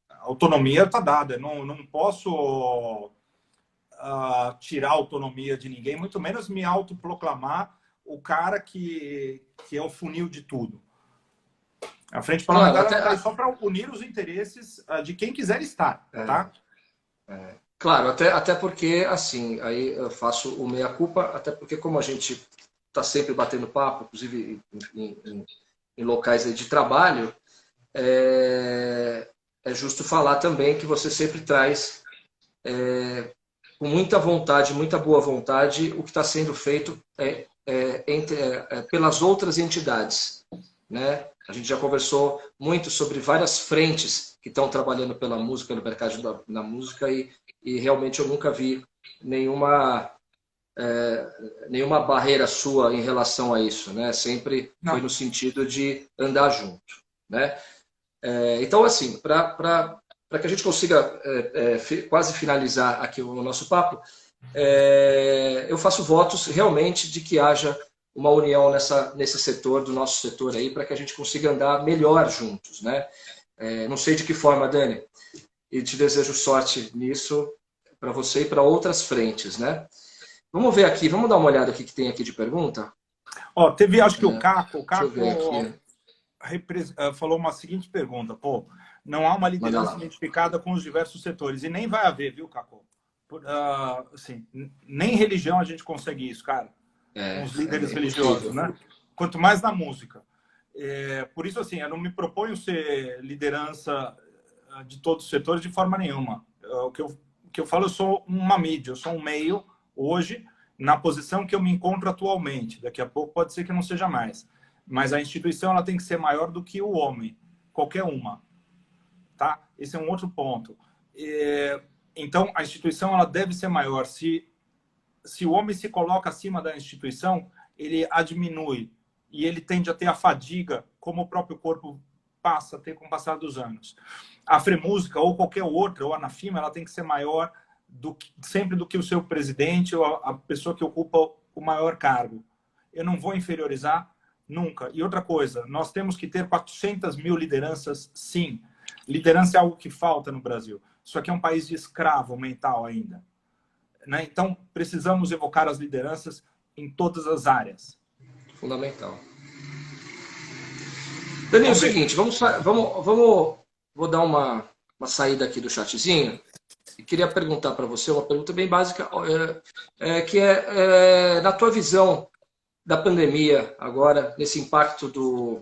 a autonomia está dada. Não posso tirar a autonomia de ninguém, muito menos me autoproclamar o cara que é o funil de tudo. A frente Claro, parlamentar está aí só para unir os interesses de quem quiser estar, tá? Claro, até porque, assim, aí eu faço o meia-culpa, até porque como a gente está sempre batendo papo, inclusive em locais aí de trabalho, é justo falar também que você sempre traz com muita vontade, muita boa vontade, o que está sendo feito pelas outras entidades, né? A gente já conversou muito sobre várias frentes que estão trabalhando pela música, pelo mercado da música, e realmente eu nunca vi nenhuma barreira sua em relação a isso, né? Sempre foi Não. no sentido de andar junto, né? Então, assim, para que a gente consiga quase finalizar aqui o nosso papo, eu faço votos realmente de que haja uma união nesse setor, do nosso setor aí, para que a gente consiga andar melhor juntos, né? Não sei de que forma, Dani, e te desejo sorte nisso para você e para outras frentes, né? Vamos ver aqui, vamos dar uma olhada aqui que tem aqui de pergunta? Ó, teve, acho que o Caco Deixa eu ver aqui. falou uma seguinte pergunta, pô, não há uma Manda liderança lá. identificada com os diversos setores, e nem vai haver, viu, Caco? Assim, nem religião a gente consegue isso, cara, com os líderes religiosos, Impossível. né? Quanto mais na música. Por isso, assim, eu não me proponho ser liderança de todos os setores de forma nenhuma. O que eu falo, eu sou uma mídia, eu sou um meio, hoje, na posição que eu me encontro atualmente. Daqui a pouco pode ser que não seja mais. Mas a instituição ela tem que ser maior do que o homem, qualquer uma. Tá? Esse é um outro ponto. Então, a instituição ela deve ser maior. Se o homem se coloca acima da instituição, ele a diminui e ele tende a ter a fadiga, como o próprio corpo passa a ter com o passar dos anos. A Fremúsica ou qualquer outra, ou a Anafima, ela tem que ser maior sempre do que o seu presidente ou a pessoa que ocupa o maior cargo. Eu não vou inferiorizar nunca. E outra coisa, nós temos que ter 400 mil lideranças, sim. Liderança é algo que falta no Brasil. Isso aqui é um país de escravo mental ainda, né? Então, precisamos evocar as lideranças em todas as áreas. Fundamental. Daniel, é o seguinte, vou dar uma saída aqui do chatzinho e queria perguntar para você uma pergunta bem básica, na tua visão da pandemia agora, nesse impacto do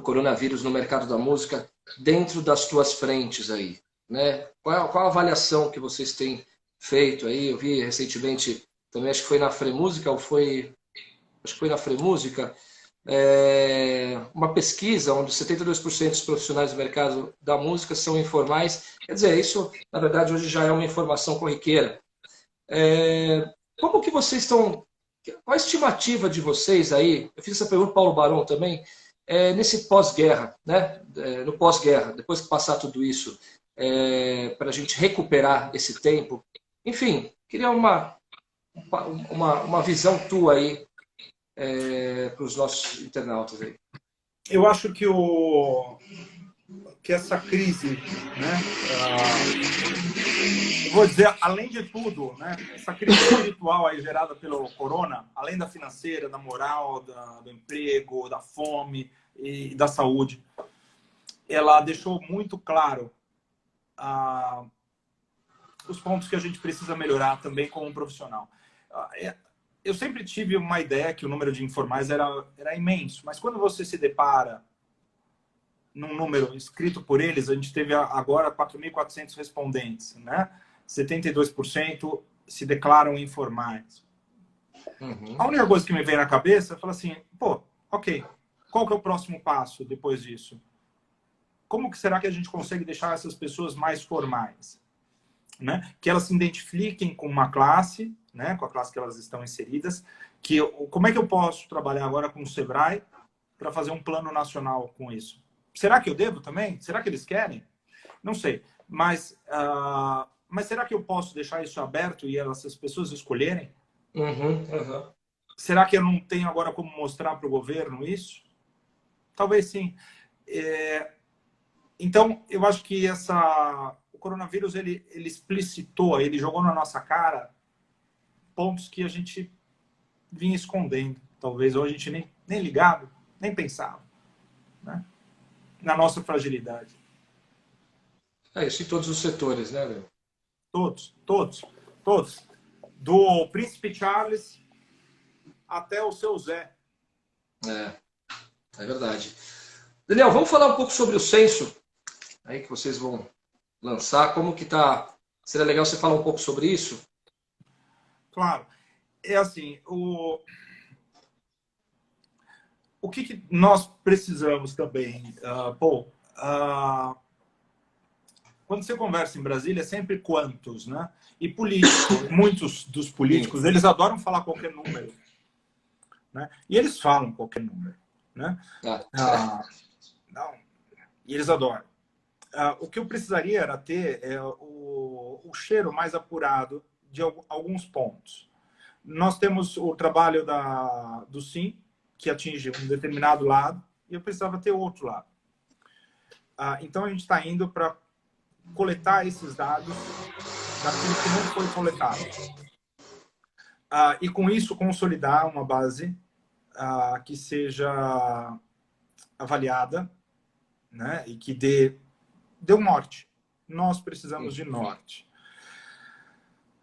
coronavírus no mercado da música, dentro das tuas frentes aí, né? Qual a avaliação que vocês têm feito aí? Eu vi recentemente, também acho que foi na Fremúsica, acho que foi na Fremúsica, uma pesquisa onde 72% dos profissionais do mercado da música são informais. Quer dizer, isso, na verdade, hoje já é uma informação corriqueira. Como que vocês estão... Qual a estimativa de vocês aí? Eu fiz essa pergunta para o Paulo Barão também, nesse pós-guerra, né? No pós-guerra, depois que passar tudo isso, para a gente recuperar esse tempo. Enfim, queria uma visão tua aí para os nossos internautas aí. Eu acho que essa crise, né? Vou dizer, além de tudo, né? Essa crise espiritual aí gerada pelo corona, além da financeira, da moral, do emprego, da fome e da saúde, ela deixou muito claro os pontos que a gente precisa melhorar também como um profissional. Eu sempre tive uma ideia que o número de informais era imenso, mas quando você se depara num número escrito por eles, a gente teve agora 4.400 respondentes, né? 72% se declaram informais. Uhum. A única coisa que me veio na cabeça é falar assim, ok, qual que é o próximo passo depois disso? Como que será que a gente consegue deixar essas pessoas mais formais? Né? Que elas se identifiquem com uma classe, né? Com a classe que elas estão inseridas, como é que eu posso trabalhar agora com o Sebrae para fazer um plano nacional com isso? Será que eu devo também? Será que eles querem? Não sei. Mas será que eu posso deixar isso aberto e essas pessoas escolherem? Uhum. Será que eu não tenho agora como mostrar para o governo isso? Talvez sim. Então, eu acho que o coronavírus ele explicitou, ele jogou na nossa cara pontos que a gente vinha escondendo. Talvez, ou a gente nem ligava, nem pensava, né? Na nossa fragilidade. Isso em todos os setores, né, meu? Todos. Do Príncipe Charles até o seu Zé. É verdade. Daniel, vamos falar um pouco sobre o censo aí que vocês vão lançar. Como que tá? Seria legal você falar um pouco sobre isso? Claro. É assim, o que nós precisamos também, Paul? Quando você conversa em Brasília, é sempre quantos, né? E políticos, muitos dos políticos, eles adoram falar qualquer número, né? E eles falam qualquer número, né? Não, e eles adoram. O que eu precisaria era ter o cheiro mais apurado de alguns pontos. Nós temos o trabalho do SIM, que atinge um determinado lado, e eu precisava ter outro lado. Então, a gente está indo para coletar esses dados daquilo que não foi coletado. E, com isso, consolidar uma base que seja avaliada, né, e que dê um norte. Nós precisamos de norte.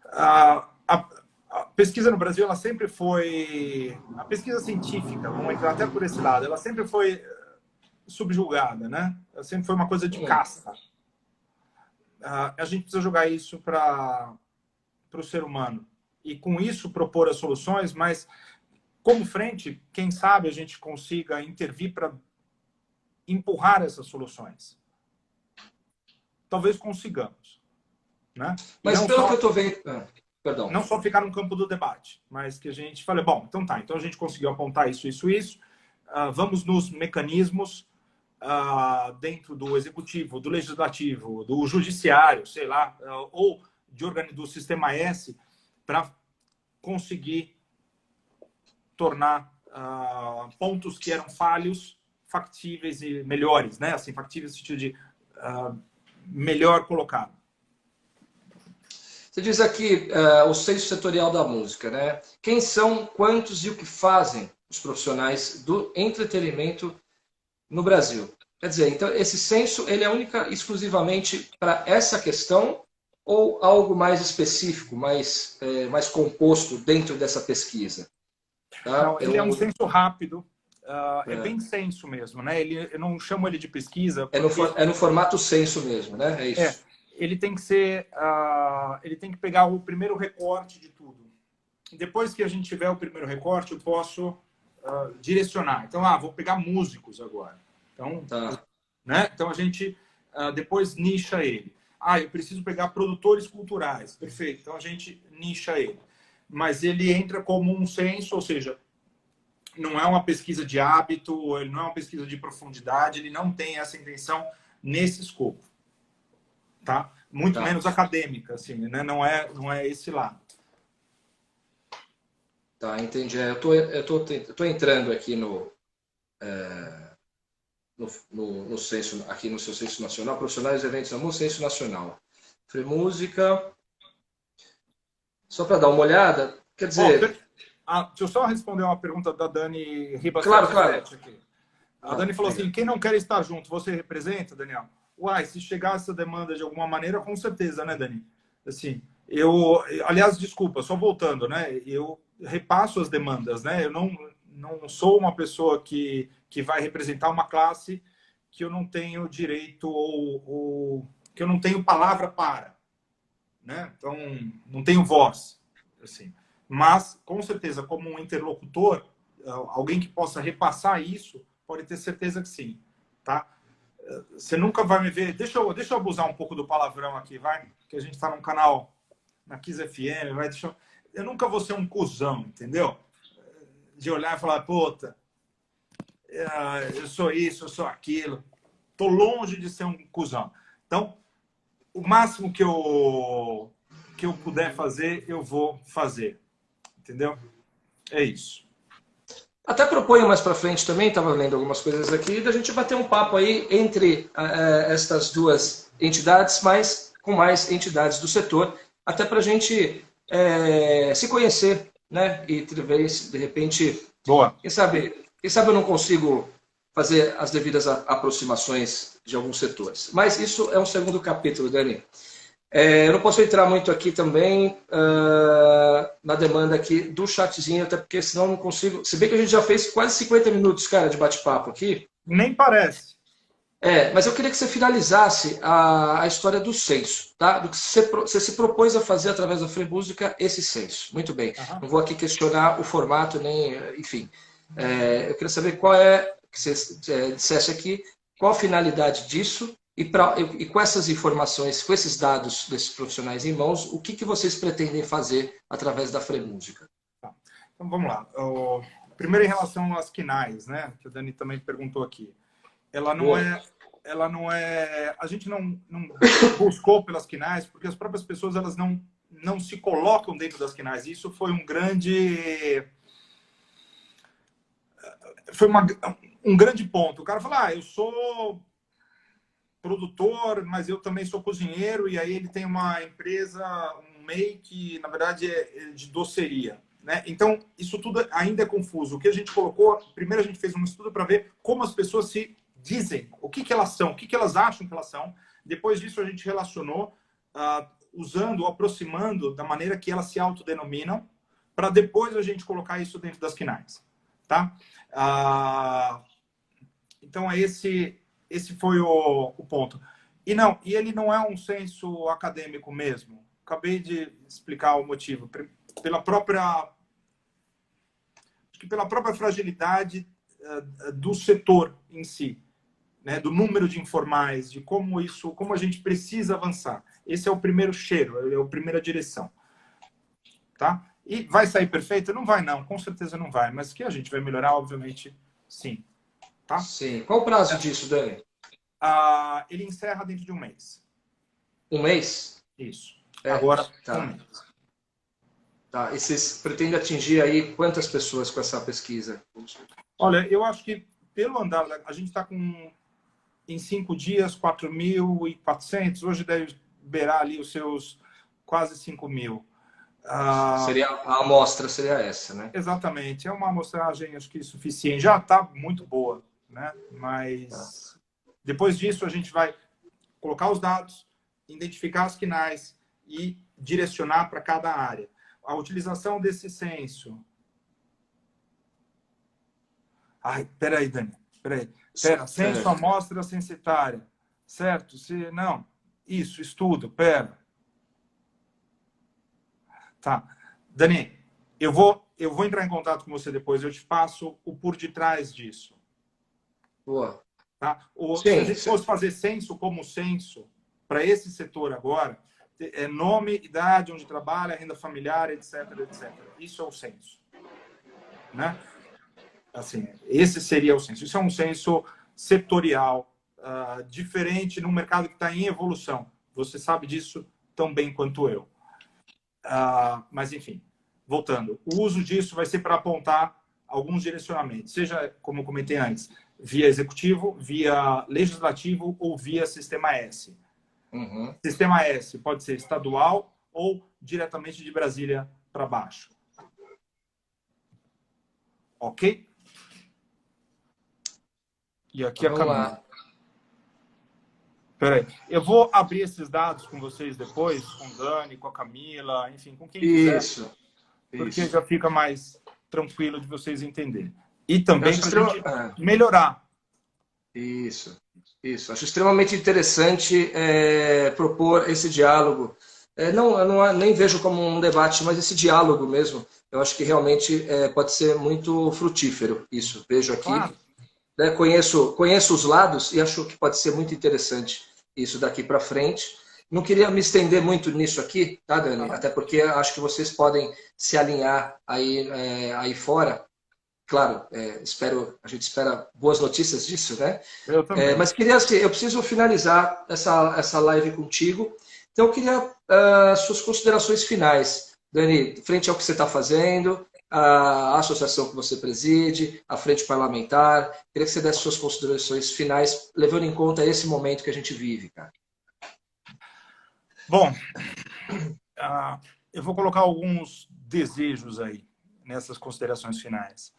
A pesquisa no Brasil, ela sempre foi... A pesquisa científica, vamos entrar até por esse lado, ela sempre foi subjugada, né? Ela sempre foi uma coisa de casta. A gente precisa jogar isso para o ser humano. E, com isso, propor as soluções, mas, como frente, quem sabe a gente consiga intervir para empurrar essas soluções. Talvez consigamos, né? Mas pelo que eu estou vendo... Perdão. Não só ficar no campo do debate, mas que a gente fale, bom, então a gente conseguiu apontar isso. Vamos nos mecanismos dentro do executivo, do legislativo, do judiciário, sei lá, ou do sistema S, para conseguir tornar pontos que eram falhos factíveis e melhores, né? Assim, factíveis no sentido de melhor colocado. Você diz aqui o censo setorial da música, né? Quem são, quantos e o que fazem os profissionais do entretenimento no Brasil? Quer dizer, então esse censo ele é exclusivamente para essa questão ou algo mais específico, mais composto dentro dessa pesquisa? Tá? Não, ele é um censo rápido, é bem censo mesmo, né? Eu não chamo ele de pesquisa. Porque... É no formato censo mesmo, né? É isso. Ele tem que ser, ele tem que pegar o primeiro recorte de tudo. Depois que a gente tiver o primeiro recorte, eu posso direcionar. Então, vou pegar músicos agora. Então, né? Então a gente depois nicha ele. Eu preciso pegar produtores culturais. Perfeito. Então a gente nicha ele. Mas ele entra como um censo, ou seja, não é uma pesquisa de hábito, ele não é uma pesquisa de profundidade, ele não tem essa intenção nesse escopo. Tá? Muito menos acadêmica, assim, né? Não é esse lado. Tá, entendi. Eu tô entrando aqui no censo, aqui no seu censo nacional, profissionais de eventos da música, censo nacional. Free Música. Só para dar uma olhada, quer dizer... deixa eu só responder uma pergunta da Dani Ribas. Claro. Aqui. A Dani falou assim, quem não quer estar junto, você representa, Daniel? Se chegar essa demanda de alguma maneira, com certeza, né, Dani? Assim, aliás, desculpa, só voltando, né? Eu repasso as demandas, né? Eu não sou uma pessoa que vai representar uma classe que eu não tenho direito ou que eu não tenho palavra para, né? Então, não tenho voz, assim. Mas, com certeza, como um interlocutor, alguém que possa repassar isso, pode ter certeza que sim, tá? Você nunca vai me ver... Deixa eu abusar um pouco do palavrão aqui, vai? Que a gente está num canal na Kiss FM, vai? Eu nunca vou ser um cuzão, entendeu? De olhar e falar, puta, eu sou isso, eu sou aquilo. Tô longe de ser um cuzão. Então, o máximo que eu puder fazer, eu vou fazer. Entendeu? É isso. Até proponho mais para frente também, estava lendo algumas coisas aqui, da gente bater um papo aí entre estas duas entidades, mas com mais entidades do setor, até para a gente se conhecer, né? E de repente, boa. Quem sabe eu não consigo fazer as devidas aproximações de alguns setores. Mas isso é um segundo capítulo, Dani. Eu não posso entrar muito aqui também na demanda aqui do chatzinho, até porque senão eu não consigo... Se bem que a gente já fez quase 50 minutos, cara, de bate-papo aqui. Nem parece. Mas eu queria que você finalizasse a história do censo, tá? Do que você se propôs a fazer através da Free Música, esse censo. Muito bem. Não vou aqui questionar o formato, nem... Enfim. Eu queria saber que você dissesse aqui, qual a finalidade disso. E com essas informações, com esses dados desses profissionais em mãos, o que vocês pretendem fazer através da Free Música? Então, vamos lá. Primeiro, em relação às quinais, né? Que a Dani também perguntou aqui. Ela não é... A gente não buscou pelas quinais, porque as próprias pessoas elas não se colocam dentro das quinais. Isso foi um grande... Foi um grande ponto. O cara fala, eu sou... produtor, mas eu também sou cozinheiro, e aí ele tem uma empresa, um MEI, que na verdade é de doceria, né? Então, isso tudo ainda é confuso. O que a gente colocou, primeiro a gente fez um estudo para ver como as pessoas se dizem, o que elas são, o que elas acham que elas são. Depois disso a gente relacionou, usando, aproximando da maneira que elas se autodenominam, para depois a gente colocar isso dentro das quinais, tá? Então, esse foi o ponto. E ele não é um censo acadêmico mesmo. Acabei de explicar o motivo. Pela própria fragilidade do setor em si, né? Do número de informais, de como a gente precisa avançar. Esse é o primeiro cheiro, é a primeira direção. Tá? E vai sair perfeito? Não vai, não. Com certeza não vai. Mas que a gente vai melhorar, obviamente, sim. tá? Sim. Qual o prazo disso, Dani? Ele encerra dentro de um mês. Um mês? Isso. É, Agora, um tá. mês. Tá. E vocês pretendem atingir aí quantas pessoas com essa pesquisa? Olha, eu acho que pelo andar, a gente está com, em 5 dias, 4.400. Hoje deve beirar ali os seus quase 5.000. Ah, Seria, a amostra seria essa, né? exatamente. É uma amostragem, acho que suficiente. Já está muito boa, né? Tá. Mas depois disso a gente vai colocar os dados, identificar as quinais e direcionar para cada área. A utilização desse censo. Ai, peraí, Dani. Peraí. Pera, censo, Certo. amostra censitária. Certo? Se, não. Isso, estudo. Pera. Tá. Dani, eu vou entrar em contato com você depois. Eu te passo o por detrás disso. Boa. Tá? Se a Sim, gente fosse fazer censo como censo para esse setor agora, é nome, idade, onde trabalha, renda familiar, etc, etc. Isso é o censo, né? Assim, esse seria o censo. Isso é um censo setorial, diferente num mercado que está em evolução. Você sabe disso tão bem quanto eu. Mas, enfim, voltando. O uso disso vai ser para apontar alguns direcionamentos, seja, como eu comentei antes, via executivo, via legislativo ou via sistema S. Uhum. Sistema S pode ser estadual ou diretamente de Brasília para baixo. Ok? E aqui Então, a vamos Camila. lá. Peraí. Eu vou abrir esses dados com vocês depois, com o Dani, com a Camila, enfim, com quem quiser, Isso, porque isso. já fica mais tranquilo de vocês entenderem. E Eu também acho para a gente extrema... melhorar. Isso, isso. Acho extremamente interessante propor esse diálogo. Não, eu não, nem vejo como um debate, mas esse diálogo mesmo. Eu acho que realmente pode ser muito frutífero. Isso, vejo aqui. Claro. Né, conheço os lados e acho que pode ser muito interessante isso daqui para frente. Não queria me estender muito nisso aqui, tá, Dani? Aham. Até porque acho que vocês podem se alinhar aí fora. Claro, a gente espera boas notícias disso, né? Eu também. Mas queria, assim, eu preciso finalizar essa live contigo. Então, eu queria suas considerações finais, Dani, frente ao que você está fazendo, a associação que você preside, a frente parlamentar. Queria que você desse suas considerações finais, levando em conta esse momento que a gente vive, cara. Bom, eu vou colocar alguns desejos aí nessas considerações finais.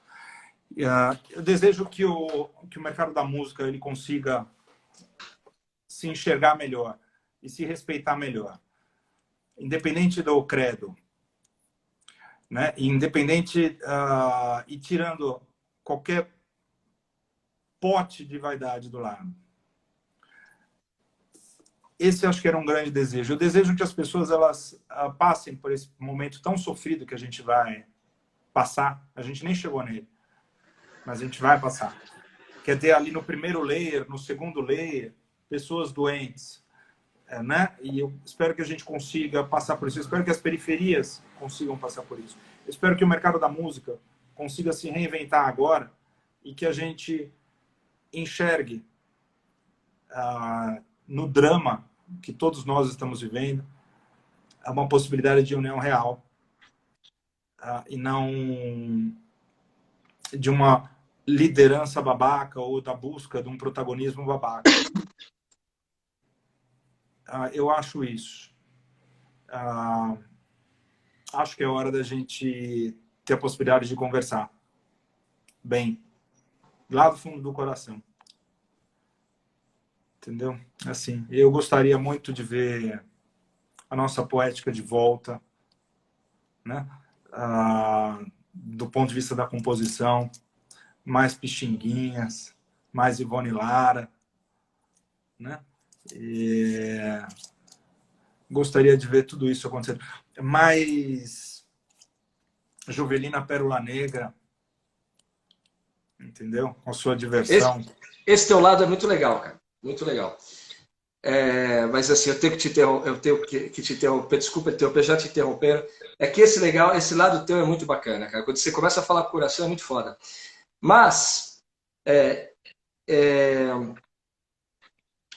Eu desejo que o mercado da música ele consiga se enxergar melhor e se respeitar melhor, independente do credo, né? Independente e tirando qualquer pote de vaidade do lado. Esse acho que era um grande desejo. Eu desejo que as pessoas elas passem por esse momento tão sofrido que a gente vai passar. A gente nem chegou nele, mas a gente vai passar. Quer ter ali no primeiro layer, no segundo layer, pessoas doentes, né? E eu espero que a gente consiga passar por isso. Eu espero que as periferias consigam passar por isso. Eu espero que o mercado da música consiga se reinventar agora e que a gente enxergue no drama que todos nós estamos vivendo uma possibilidade de união real e não de uma liderança babaca ou da busca de um protagonismo babaca. Eu acho isso. Acho que é hora da gente ter a possibilidade de conversar bem, lá do fundo do coração. Entendeu? Assim, eu gostaria muito de ver a nossa poética de volta, né? Do ponto de vista da composição, mais Pixinguinhas, mais Ivone Lara, né? Gostaria de ver tudo isso acontecendo. Mais Jovelina Pérola Negra, entendeu? Com sua diversão. Esse teu lado é muito legal, cara. Muito legal. Mas assim, eu tenho que te interromper, que te interromper, desculpa interromper, já te interrompendo. É que esse lado teu é muito bacana, cara. Quando você começa a falar com o coração é muito foda. Mas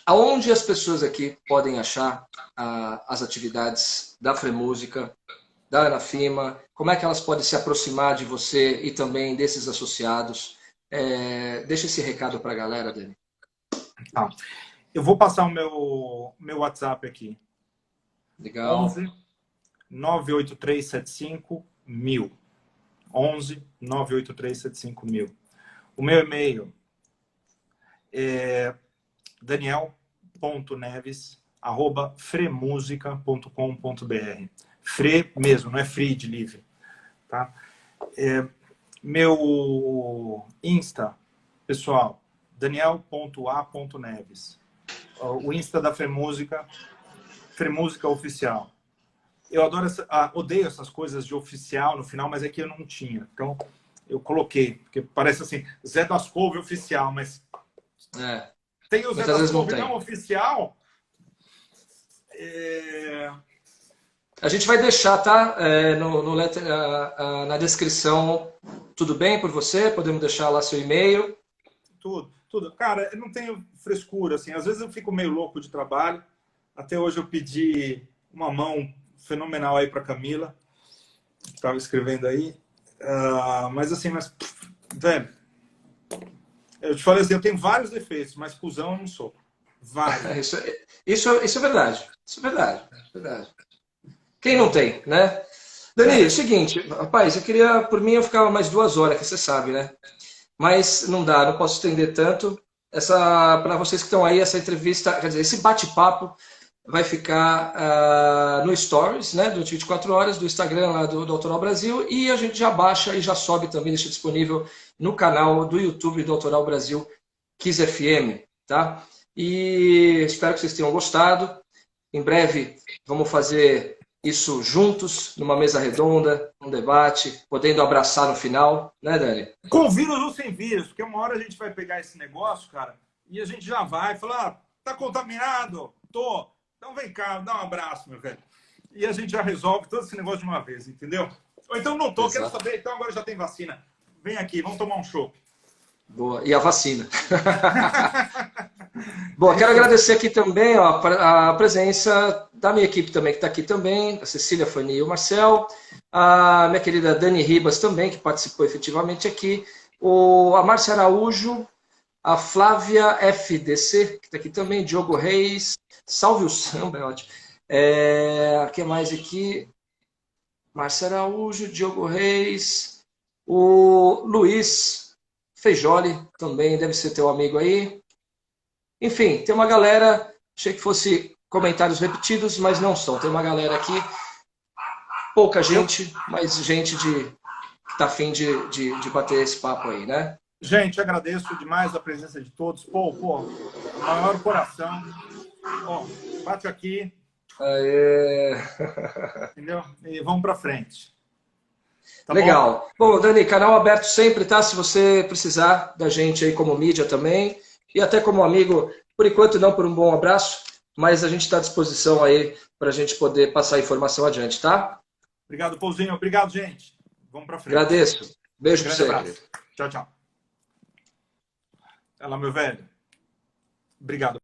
Aonde as pessoas aqui podem achar as atividades da Fremúsica, da Anafima? Como é que elas podem se aproximar de você e também desses associados? Deixa esse recado para a galera, Dani. Tá. Eu vou passar o meu WhatsApp aqui. Legal. 11 98375 1000. 11 98375 1000. O meu e-mail é daniel.neves@fremusica.com.br. Fre mesmo, não é free de livre, tá? Meu Insta, pessoal, daniel.a.neves. O Insta da Fremúsica, Fremúsica Oficial. Eu adoro odeio essas coisas de oficial no final, mas é que eu não tinha. Então, eu coloquei, porque parece assim, Zé das Couve Oficial, mas tem o Zé das Couve não oficial. A gente vai deixar, tá? Na descrição. Tudo bem por você? Podemos deixar lá seu e-mail? Tudo. Cara, eu não tenho frescura, assim. Às vezes eu fico meio louco de trabalho. Até hoje eu pedi uma mão fenomenal aí para Camila, que estava escrevendo aí. Mas assim, velho, eu te falei assim, eu tenho vários defeitos, mas cuzão eu não sou. Vários. Isso é verdade. Isso é verdade. Quem não tem, né? Dani, é o seguinte, rapaz, por mim eu ficava mais 2 horas, que você sabe, né? Mas não dá, não posso estender tanto. Para vocês que estão aí, essa entrevista, quer dizer, esse bate-papo vai ficar no Stories, né, do 24 horas, do Instagram lá do Autoral Brasil, e a gente já baixa e já sobe também, deixa disponível no canal do YouTube do Autoral Brasil Kiss FM, tá? E espero que vocês tenham gostado. Em breve vamos fazer isso juntos, numa mesa redonda, num debate, podendo abraçar no final, né, Dani? Com vírus ou sem vírus, porque uma hora a gente vai pegar esse negócio, cara, e a gente já vai falar, tá contaminado? Tô. Então vem cá, dá um abraço, meu velho. E a gente já resolve todo esse negócio de uma vez, entendeu? Ou então não tô, quero saber, então agora já tem vacina. Vem aqui, vamos tomar um chopp. Boa. E a vacina. Bom, quero agradecer aqui também a presença da minha equipe também, que está aqui também, a Cecília, a Fanny e o Marcel, a minha querida Dani Ribas também, que participou efetivamente aqui, a Márcia Araújo, a Flávia FDC, que está aqui também, Diogo Reis, Salve o Samba, é ótimo. Quem mais aqui? Márcia Araújo, Diogo Reis, o Luiz Feijoli também, deve ser teu amigo aí. Enfim, tem uma galera, achei que fosse comentários repetidos, mas não são. Tem uma galera aqui, pouca gente, mas gente que está afim de bater esse papo aí, né? Gente, agradeço demais a presença de todos. Pô, maior coração. Ó, bate aqui. Aê. Entendeu? E vamos para frente. Tá legal. Bom, Dani, canal aberto sempre, tá? Se você precisar da gente aí como mídia também, e até como amigo, por enquanto não por um bom abraço, mas a gente está à disposição aí para a gente poder passar a informação adiante, tá? Obrigado, Pouzinho. Obrigado, gente. Vamos para frente. Agradeço. Beijo para você. Abraço. Tchau, tchau. Ela, meu velho. Obrigado.